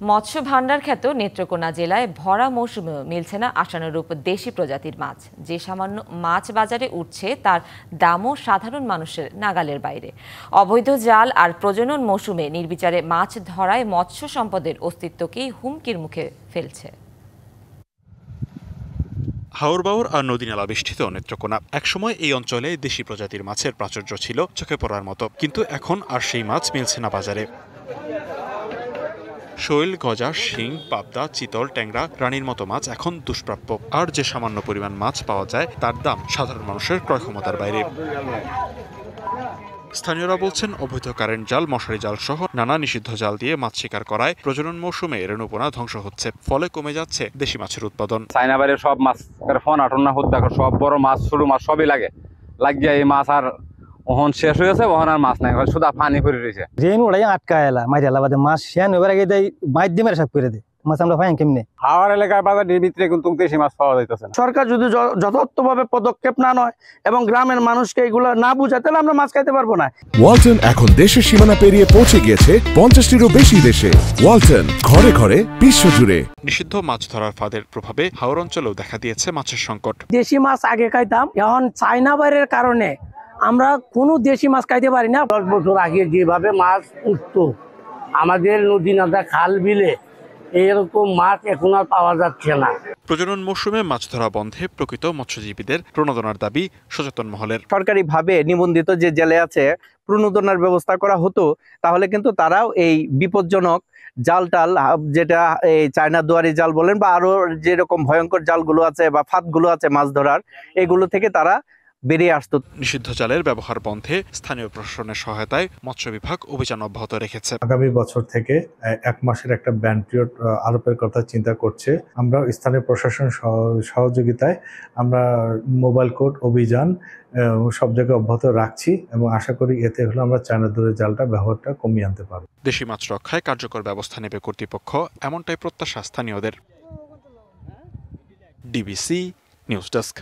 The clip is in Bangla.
মৎস্য ভান্ডার খ্যাত নেত্রকোনা জেলায় ভরা মৌসুমেও মিলছে না আশানুরূপ দেশি প্রজাতির মাছ। যে সামান্য মাছ বাজারে উঠছে তার দামও সাধারণ মানুষের নাগালের বাইরে। অবৈধ জাল আর প্রজনন মৌসুমে নির্বিচারে মাছ ধরায় মৎস্য সম্পদের অস্তিত্বকেই হুমকির মুখে ফেলছে। হাওর-বাওর আর নদী-নালা বেষ্টিত নেত্রকোনা একসময় এই অঞ্চলে দেশি প্রজাতির মাছের প্রাচুর্য ছিল চোখে পড়ার মতো, কিন্তু এখন আর সেই মাছ মিলছে না বাজারে। শৈল, গজা, শিং, পাবদা, চিতল, ট্যাংরা, রানীর মতো মাছ এখন দুষ্প্রাপ্য। আর যে সামান্য পরিমাণ মাছ পাওয়া যায় তার দাম সাধারণ মানুষের ক্রয় ক্ষমতার বাইরে। স্থানীয়রা বলছেন, অবৈধ কারেন্ট জাল, মশারি জাল সহ নানা নিষিদ্ধ জাল দিয়ে মাছ শিকার করায় প্রজনন মৌসুমে রেণুপোনা ধ্বংস হচ্ছে, ফলে কমে যাচ্ছে দেশি মাছের উৎপাদন। চায়না বাইরে সব মাছ ফোনা টনা হত্যা সব বড় মাছ ছোট মাছ সবই লাগিয়ে এই মাছ আর ওহন শেষ হয়েছে, ওহন আর মাছ নাই, শুধু পানি করে রয়েছে। রেন ওড়াই আটকায় এলা মাঝে বাদে মাছ শেন এবার আগে দেয় মাছ দিয়ে মেরে সব করে দেয় মাছ আমরা পাই কেমনে। হাওড় এলাকার বাজারের ভিতরে কিন্তু দেশি মাছ পাওয়া যাইতেছে না। সরকার যদি যথার্থভাবে পদক্ষেপ না নয় এবং গ্রামের মানুষকে এগুলো না বুঝায় তাহলে আমরা মাছ খাইতে পারবো না। ওয়ালটন এখন দেশের সীমানা পেরিয়ে পৌঁছে গিয়েছে 50টিরও বেশি দেশে। ওয়ালটন, ঘরে ঘরে বিশ্বজুড়ে। নিষিদ্ধ মাছ ধরার ফাঁদের প্রভাবে হাওর অঞ্চলেও দেখা দিয়েছে মাছের সংকট। দেশি মাছ আগে খাইতাম, এখন চায়না বাইরের কারণে আমরা কোনো দেশি মাছ খাইতে পারি না। 10 বছর আগে যেভাবে মাছ উঠতো আমাদের নদী নালা খাল বিলে, এরকম মাছ এখন আর পাওয়া যাচ্ছে না। প্রজনন মৌসুমে মাছ ধরা বন্ধে প্রকৃত মৎস্যজীবীদের প্রণোদনার দাবি সচেতন মহলের। সরকারিভাবে নিবন্ধিত যে জেলে আছে প্রণোদনার ব্যবস্থা করা হতো, তাহলে কিন্তু তারাও এই বিপজ্জনক জাল টাল, যেটা এই চায়না দুয়ারি জাল বলেন বা আরো যেরকম ভয়ঙ্কর জালগুলো আছে বা ফাঁদগুলো আছে মাছ ধরার, এগুলো থেকে তারা বেরিয়ে আসতো। নিষিদ্ধ জালের ব্যবহার বন্ধে স্থানীয় প্রশাসনের সহায়তায় মৎস্য বিভাগ অভিযান অব্যাহত রেখেছে। আগামী বছর থেকে 1 মাসের একটা ব্যান পিরিয়ড আরোপের কথা চিন্তা করছে। আমরা স্থানীয় প্রশাসন সহযোগিতায় আমরা মোবাইল কোর্ট অভিযান সব জায়গায় অব্যাহত রাখছি এবং আশা করি এতে হলে আমরা চায়না দুয়ারি জালটা ব্যবহারটা কমিয়ে আনতে পারব। দেশি মাছ রক্ষায় কার্যকর ব্যবস্থা নেবে কর্তৃপক্ষ, এমনটাই প্রত্যাশা স্থানীয়দের। DBC news desk.